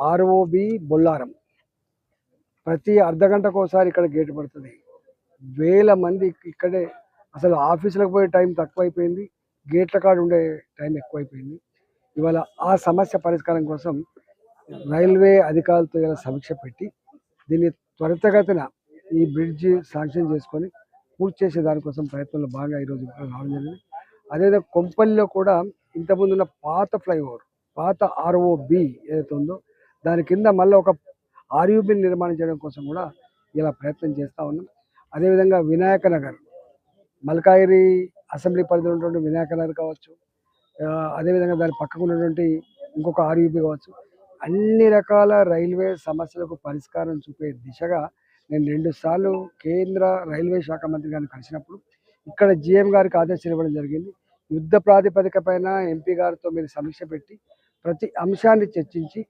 ROB Bollaram ప్రతి అర్ధగంటకోసారి ఇక్కడ gate పడుతుంది. వేల మంది ఇక్కడే అసలు ఆఫీసులకు పోయే టైం తక్కువైపోయింది, గేట్ల కాడ ఉండే టైం ఎక్కువైపోయింది. ఇవాళ ఆ సమస్య పరిష్కారం కోసం రైల్వే అధికారులతో ఇలా సమీక్ష పెట్టి దీన్ని త్వరితగతిన ఈ బ్రిడ్జ్ శాంక్షన్ చేసుకొని పూర్తి చేసే దానికోసం ప్రయత్నంలో బాగా ఈరోజు రావడం జరిగింది. అదేవిధంగా కొంపల్లిలో కూడా ఇంతకుముందు ఉన్న పాత ఫ్లైఓవర్, పాత ఆర్ఓబి ఏదైతే ఉందో దాని కింద మళ్ళీ ఒక ఆర్యూబిని నిర్మాణం చేయడం కోసం కూడా ఇలా ప్రయత్నం చేస్తూ ఉన్నాం. అదేవిధంగా వినాయక నగర్, మల్కాయిరి అసెంబ్లీ పరిధిలో ఉన్నటువంటి వినాయక నగర్ కావచ్చు, అదేవిధంగా దాని పక్కకు ఉన్నటువంటి ఇంకొక ఆర్యూబి కావచ్చు, అన్ని రకాల రైల్వే సమస్యలకు పరిష్కారం చూపే దిశగా నేను 2 సార్లు కేంద్ర రైల్వే శాఖ మంత్రి గారిని కలిసినప్పుడు ఇక్కడ జీఎం గారికి ఆదేశాలు ఇవ్వడం జరిగింది. యుద్ధ ప్రాతిపదిక పైన ఎంపీ గారితో మీరు సమీక్ష పెట్టి ప్రతి అంశాన్ని చర్చించి